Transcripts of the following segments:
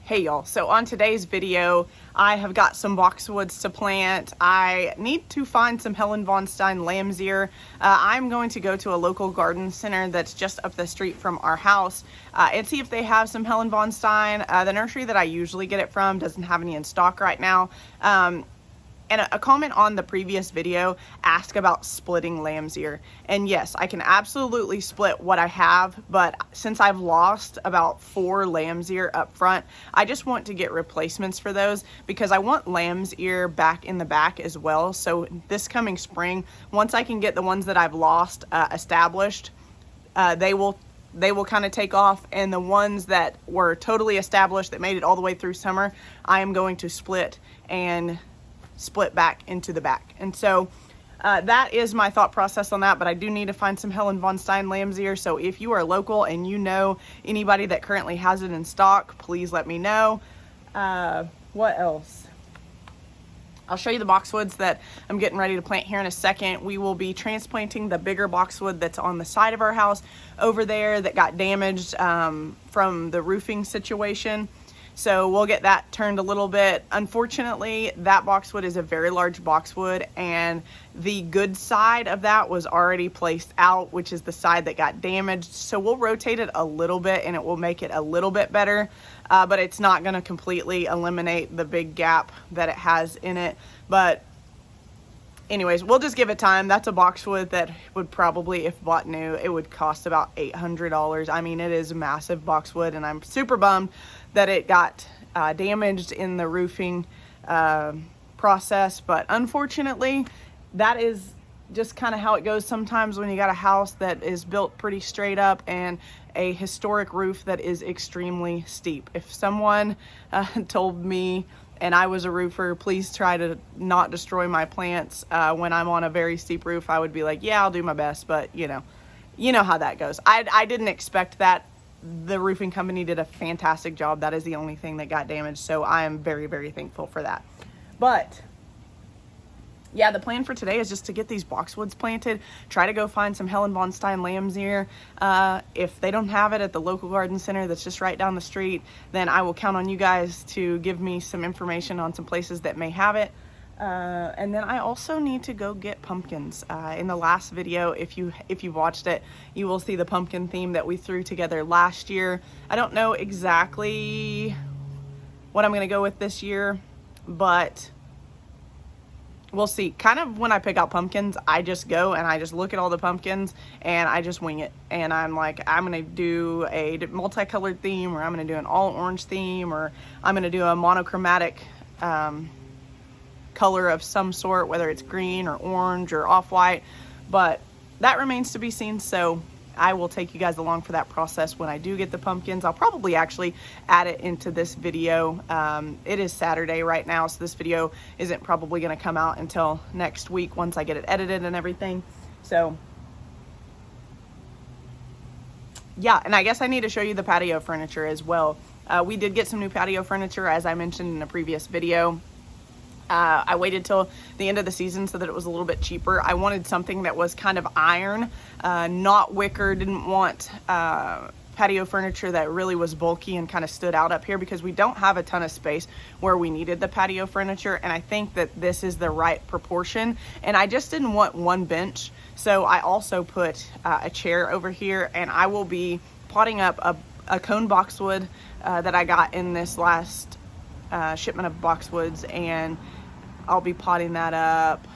Hey y'all, so on today's video, I have got some boxwoods to plant. I need to find some Helen von Stein lamb's ear. I'm going to go to a local garden center that's just up the street from our house and see if they have some Helen von Stein. The nursery that I usually get it from doesn't have any in stock right now. And a comment on the previous video asked about splitting lamb's ear. And yes, I can absolutely split what I have, but since I've lost about 4 lamb's ear up front, I just want to get replacements for those because I want lamb's ear back in the back as well. So this coming spring, once I can get the ones that I've lost established, they will kind of take off, and the ones that were totally established that made it all the way through summer, I am going to split and split back into the back. And so that is my thought process on that, but I do need to find some Helen von Stein lamb's ear. So if you are local and you know anybody that currently has it in stock, please let me know. What else? I'll show you the boxwoods that I'm getting ready to plant here in a second. We will be transplanting the bigger boxwood that's on the side of our house over there that got damaged from the roofing situation. So we'll get that turned a little bit. Unfortunately, that boxwood is a very large boxwood, and the good side of that was already placed out, which is the side that got damaged. So we'll rotate it a little bit and it will make it a little bit better, but it's not going to completely eliminate the big gap that it has in it. But anyways, we'll just give it time. That's a boxwood that would probably, if bought new, it would cost about $800. I mean, it is a massive boxwood, and I'm super bummed that it got damaged in the roofing process. But unfortunately, that is just kind of how it goes sometimes when you got a house that is built pretty straight up and a historic roof that is extremely steep. If someone told me, and I was a roofer, please try to not destroy my plants when I'm on a very steep roof, I would be like, yeah, I'll do my best. But you know how that goes. I didn't expect that. The roofing company did a fantastic job. That is the only thing that got damaged. So I am very, very thankful for that. But yeah, the plan for today is just to get these boxwoods planted, try to go find some Helen von Stein lamb's ear. If they don't have it at the local garden center that's just right down the street, then I will count on you guys to give me some information on some places that may have it. And then I also need to go get pumpkins. In the last video, if you watched it, you will see the pumpkin theme that we threw together last year. I don't know exactly what I'm going to go with this year, but we'll see. Kind of when I pick out pumpkins, I just go and I just look at all the pumpkins and I just wing it. And I'm like, I'm going to do a multicolored theme, or I'm going to do an all orange theme, or I'm going to do a monochromatic color of some sort, whether it's green or orange or off-white, but that remains to be seen. So I will take you guys along for that process when I do get the pumpkins. I'll probably actually add it into this video. It is Saturday right now, so this video isn't probably going to come out until next week once I get it edited and everything. So yeah, and I guess I need to show you the patio furniture as well. We did get some new patio furniture, as I mentioned in a previous video. I waited till the end of the season so that it was a little bit cheaper. I wanted something that was kind of iron, not wicker. Didn't want patio furniture that really was bulky and kind of stood out up here, because we don't have a ton of space where we needed the patio furniture, and I think that this is the right proportion. And I just didn't want one bench, so I also put a chair over here, and I will be potting up a cone boxwood that I got in this last shipment of boxwoods, and I'll be potting that up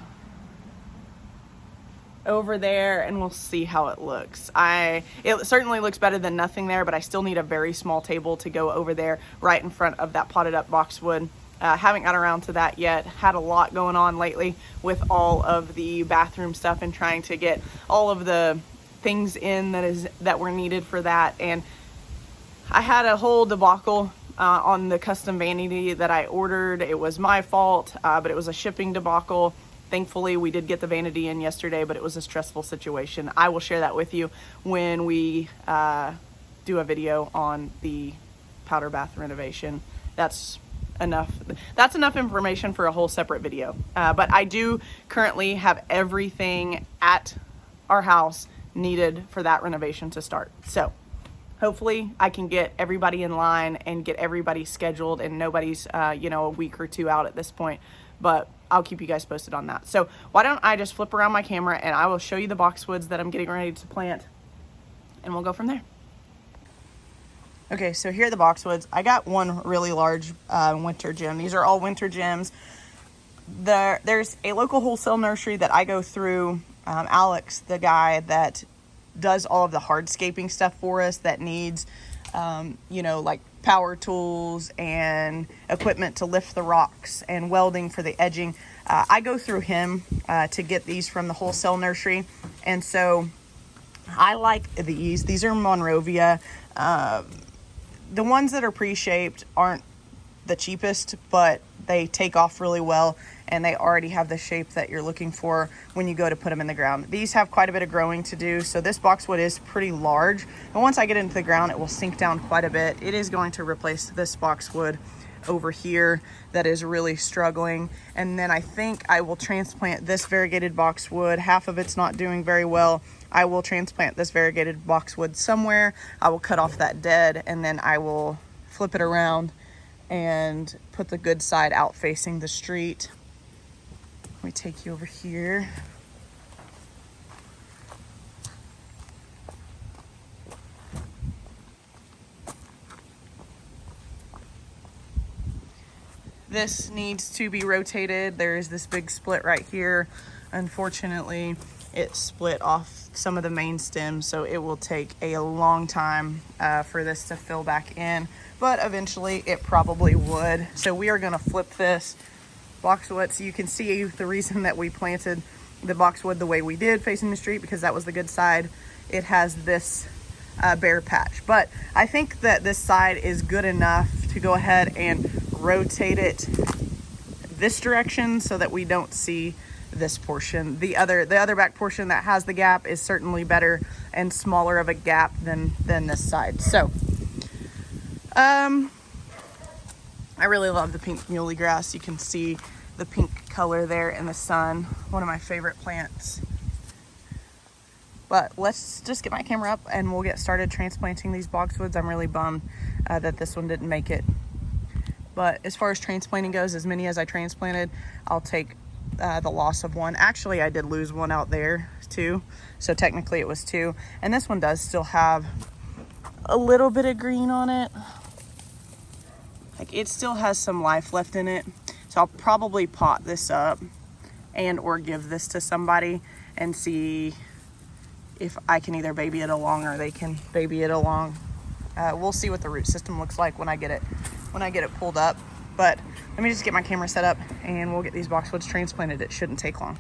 over there, and we'll see how it looks. It certainly looks better than nothing there, but I still need a very small table to go over there right in front of that potted up boxwood. Haven't got around to that yet. Had a lot going on lately with all of the bathroom stuff and trying to get all of the things in that were needed for that, and I had a whole debacle on the custom vanity that I ordered. It was my fault, but it was a shipping debacle. Thankfully, we did get the vanity in yesterday, but it was a stressful situation. I will share that with you when we do a video on the powder bath renovation. That's enough information for a whole separate video. But I do currently have everything at our house needed for that renovation to start. So hopefully I can get everybody in line and get everybody scheduled, and nobody's, you know, a week or two out at this point, but I'll keep you guys posted on that. So why don't I just flip around my camera and I will show you the boxwoods that I'm getting ready to plant, and we'll go from there. Okay, so here are the boxwoods. I got one really large winter gem. These are all winter gems. There's a local wholesale nursery that I go through. Alex, the guy that does all of the hardscaping stuff for us, that needs, you know, like power tools and equipment to lift the rocks and welding for the edging. I go through him to get these from the wholesale nursery. And so I like these. These are Monrovia. The ones that are pre-shaped aren't the cheapest, but they take off really well, and they already have the shape that you're looking for when you go to put them in the ground. These have quite a bit of growing to do, so this boxwood is pretty large, and once I get into the ground, it will sink down quite a bit. It is going to replace this boxwood over here that is really struggling, and then I think I will transplant this variegated boxwood. Half of it's not doing very well. I will transplant this variegated boxwood somewhere. I will cut off that dead, and then I will flip it around and put the good side out facing the street. Let me take you over here. This needs to be rotated. There is this big split right here. Unfortunately, it split off some of the main stems, so it will take a long time for this to fill back in, but eventually it probably would. So we are going to flip this boxwood, so you can see the reason that we planted the boxwood the way we did facing the street, because that was the good side. It has this bare patch, but I think that this side is good enough to go ahead and rotate it this direction so that we don't see this portion. The other back portion that has the gap is certainly better and smaller of a gap than this side. So I really love the pink muley grass. You can see the pink color there in the sun. One of my favorite plants. But let's just get my camera up and we'll get started transplanting these boxwoods. I'm really bummed that this one didn't make it. But as far as transplanting goes, as many as I transplanted, I'll take the loss of one. Actually, I did lose one out there too, so technically it was two. And this one does still have a little bit of green on it. Like, it still has some life left in it. So I'll probably pot this up and or give this to somebody and see if I can either baby it along or they can baby it along. We'll see what the root system looks like when I get it pulled up. But let me just get my camera set up and we'll get these boxwoods transplanted. It shouldn't take long.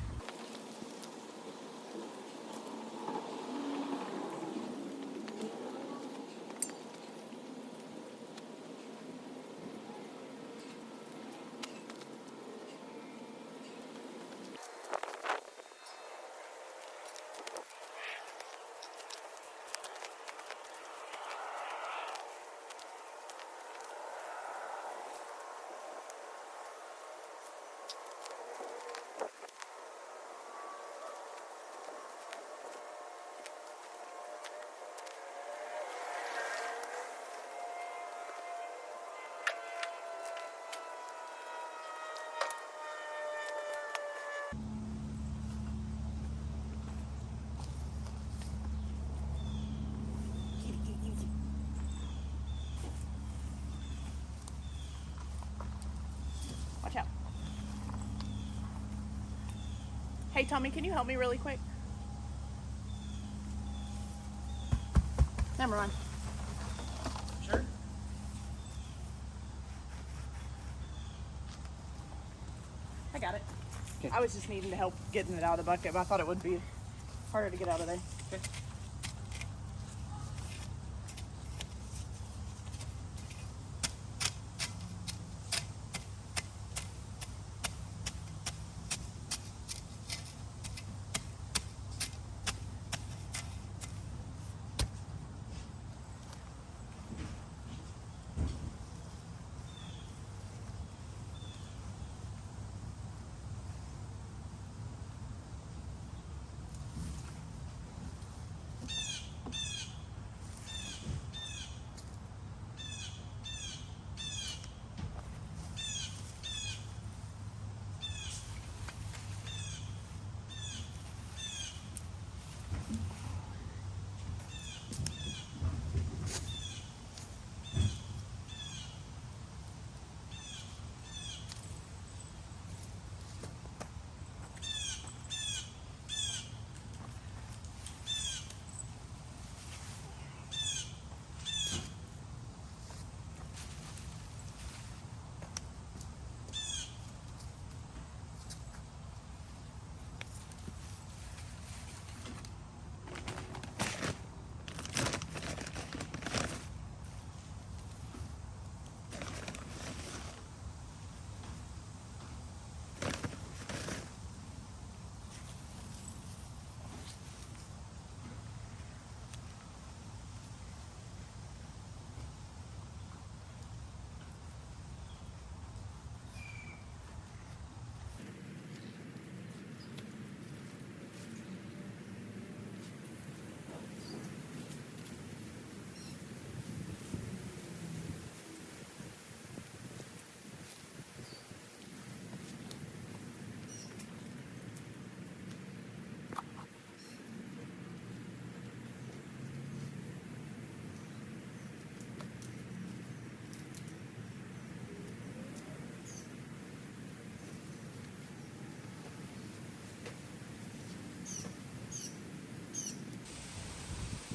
Watch out. Hey, Tommy, can you help me really quick? Never mind. Sure. I got it. Okay. I was just needing to help getting it out of the bucket, but I thought it would be harder to get out of there. Okay.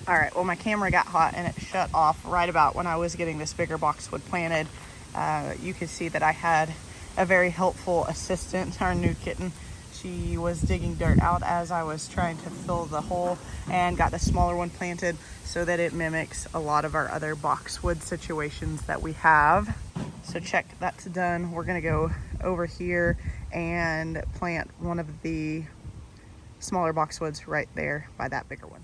All right, well, my camera got hot and it shut off right about when I was getting this bigger boxwood planted. You could see that I had a very helpful assistant, our new kitten. She was digging dirt out as I was trying to fill the hole and got the smaller one planted so that it mimics a lot of our other boxwood situations that we have. So check, that's done. We're gonna go over here and plant one of the smaller boxwoods right there by that bigger one.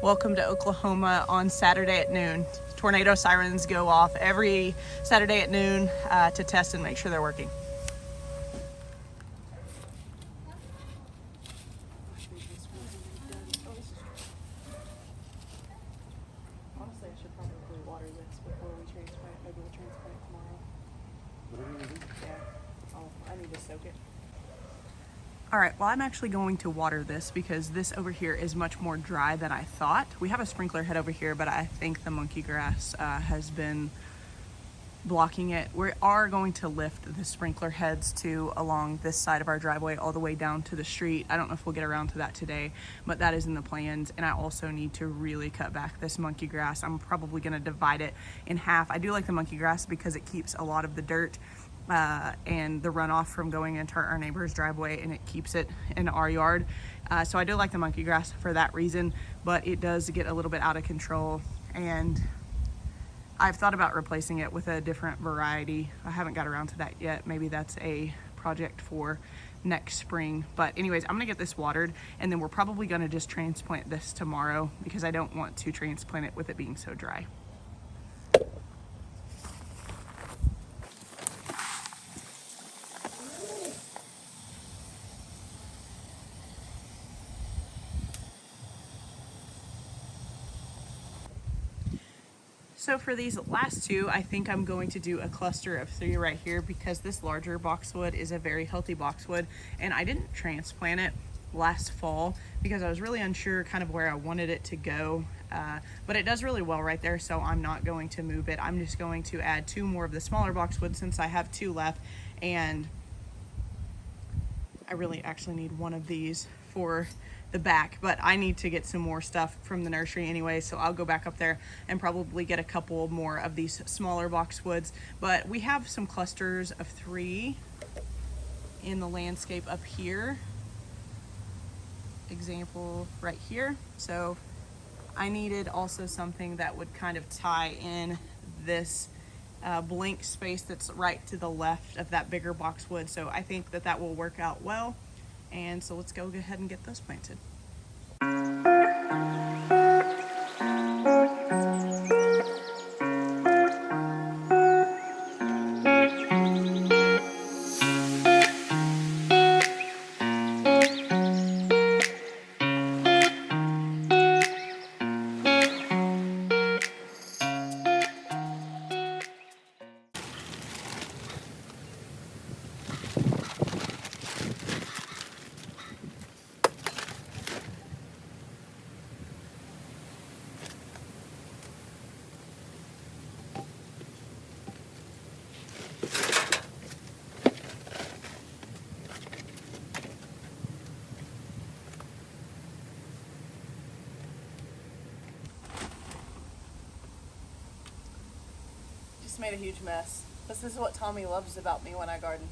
Welcome to Oklahoma on Saturday at noon. Tornado sirens go off every Saturday at noon to test and make sure they're working. Honestly, I should probably water this before we transplant. Maybe we'll transplant tomorrow. What are you gonna do? Yeah, I need to soak it. All right, well, I'm actually going to water this because this over here is much more dry than I thought. We have a sprinkler head over here, but I think the monkey grass has been blocking it. We are going to lift the sprinkler heads to along this side of our driveway all the way down to the street. I don't know if we'll get around to that today, but that is in the plans. And I also need to really cut back this monkey grass. I'm probably gonna divide it in half. I do like the monkey grass because it keeps a lot of the dirt and the runoff from going into our neighbor's driveway, and it keeps it in our yard. So I do like the monkey grass for that reason, but it does get a little bit out of control, and I've thought about replacing it with a different variety. I haven't got around to that yet. Maybe that's a project for next spring. But anyways, I'm gonna get this watered, and then we're probably gonna just transplant this tomorrow because I don't want to transplant it with it being so dry. So for these last two, I think I'm going to do a cluster of 3 right here because this larger boxwood is a very healthy boxwood, and I didn't transplant it last fall because I was really unsure kind of where I wanted it to go, but it does really well right there, so I'm not going to move it. I'm just going to add 2 more of the smaller boxwood since I have 2 left, and I really actually need one of these for the back, but I need to get some more stuff from the nursery anyway, so I'll go back up there and probably get a couple more of these smaller boxwoods. But we have some clusters of 3 in the landscape up here. Example right here. So I needed also something that would kind of tie in this blank space that's right to the left of that bigger boxwood. So I think that that will work out well. And so let's go ahead and get those planted. just made a huge mess. This is what Tommy loves about me when I garden.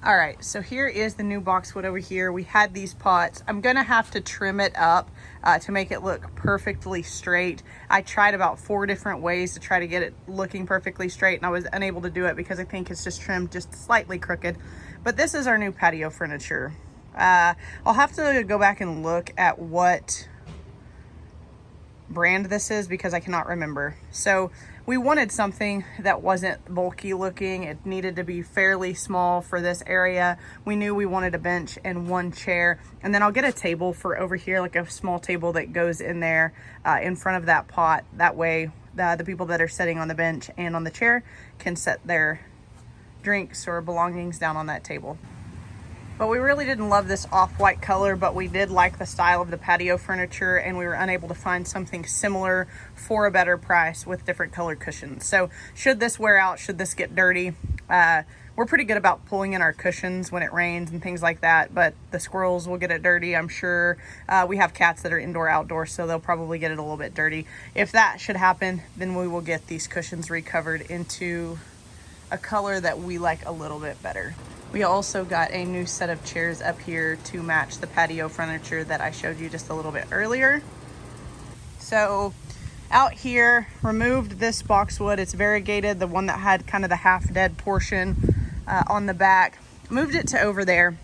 All right, so here is the new boxwood over here. We had these pots. I'm gonna have to trim it up to make it look perfectly straight. I tried about 4 different ways to try to get it looking perfectly straight, and I was unable to do it because I think it's just trimmed just slightly crooked. But this is our new patio furniture. I'll have to go back and look at what brand this is because I cannot remember. So we wanted something that wasn't bulky looking. It needed to be fairly small for this area. We knew we wanted a bench and 1 chair, and then I'll get a table for over here, like a small table that goes in there in front of that pot. That way the people that are sitting on the bench and on the chair can set their drinks or belongings down on that table. But we really didn't love this off-white color, but we did like the style of the patio furniture, and we were unable to find something similar for a better price with different colored cushions. So should this wear out, should this get dirty, we're pretty good about pulling in our cushions when it rains and things like that, but the squirrels will get it dirty, I'm sure. We have cats that are indoor outdoor, so they'll probably get it a little bit dirty. If that should happen, then we will get these cushions recovered into a color that we like a little bit better. We also got a new set of chairs up here to match the patio furniture that I showed you just a little bit earlier. So out here, removed this boxwood. It's variegated, the one that had kind of the half dead portion on the back. Moved it to over there.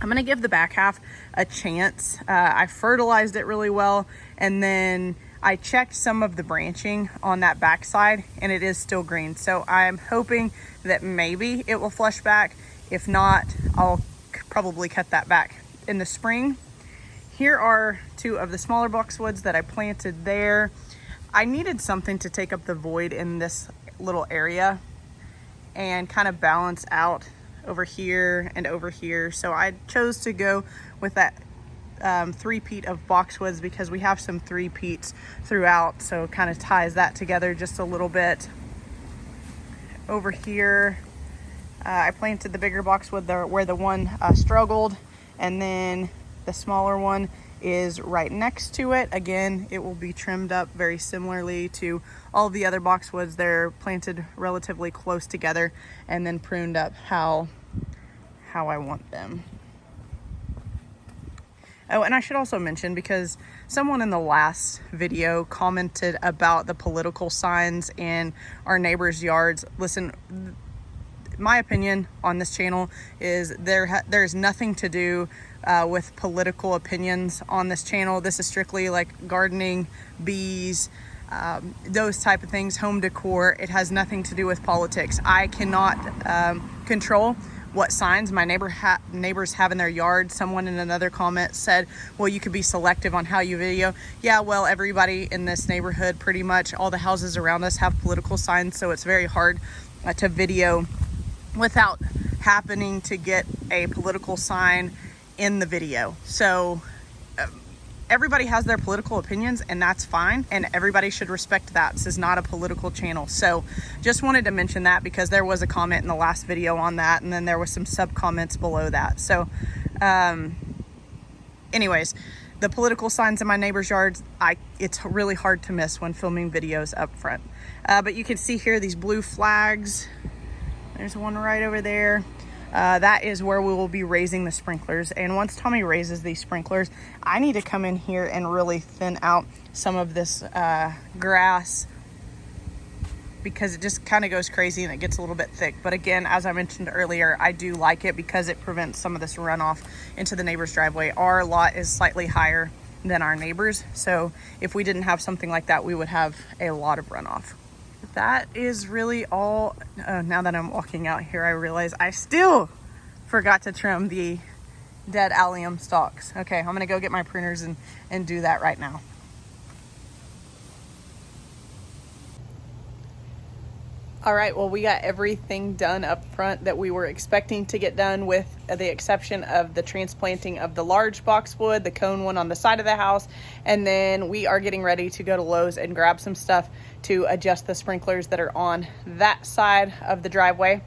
I'm gonna give the back half a chance. I fertilized it really well, and then I checked some of the branching on that back side, and it is still green. So I'm hoping that maybe it will flush back. If not, I'll probably cut that back in the spring. Here are two of the smaller boxwoods that I planted there. I needed something to take up the void in this little area and kind of balance out over here and over here. So I chose to go with that three-peat of boxwoods because we have some three-peats throughout, so it kind of ties that together just a little bit. Over here, I planted the bigger boxwood there where the one struggled, and then the smaller one is right next to it. Again, it will be trimmed up very similarly to all the other boxwoods. They're planted relatively close together and then pruned up how I want them. Oh, and I should also mention, because someone in the last video commented about the political signs in our neighbors' yards. Listen, my opinion on this channel is there's nothing to do with political opinions on this channel. This is strictly like gardening, bees, those type of things, home decor. It has nothing to do with politics. I cannot control what signs my neighbors have in their yard. Someone in another comment said, well, you could be selective on how you video. Yeah, well, everybody in this neighborhood, pretty much all the houses around us have political signs, so it's very hard to video without happening to get a political sign in the video. So everybody has their political opinions, and that's fine, and everybody should respect that. This is not a political channel. So just wanted to mention that because there was a comment in the last video on that, and then there was some sub comments below that. So anyways, the political signs in my neighbor's yards, it's really hard to miss when filming videos up front. But you can see here these blue flags. There's one right over there. That is where we will be raising the sprinklers. And once Tommy raises these sprinklers, I need to come in here and really thin out some of this grass, because it just kind of goes crazy and it gets a little bit thick. But again, as I mentioned earlier, I do like it because it prevents some of this runoff into the neighbor's driveway. Our lot is slightly higher than our neighbors, so if we didn't have something like that, we would have a lot of runoff. That is really all. Now that I'm walking out here, I realize I still forgot to trim the dead allium stalks. Okay, I'm gonna go get my pruners and do that right now. All right, well, we got everything done up front that we were expecting to get done, with the exception of the transplanting of the large boxwood, the cone one on the side of the house. And then we are getting ready to go to Lowe's and grab some stuff to adjust the sprinklers that are on that side of the driveway.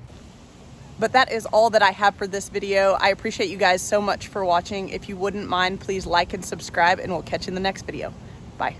But that is all that I have for this video. I appreciate you guys so much for watching. If you wouldn't mind, please like and subscribe, and we'll catch you in the next video. Bye.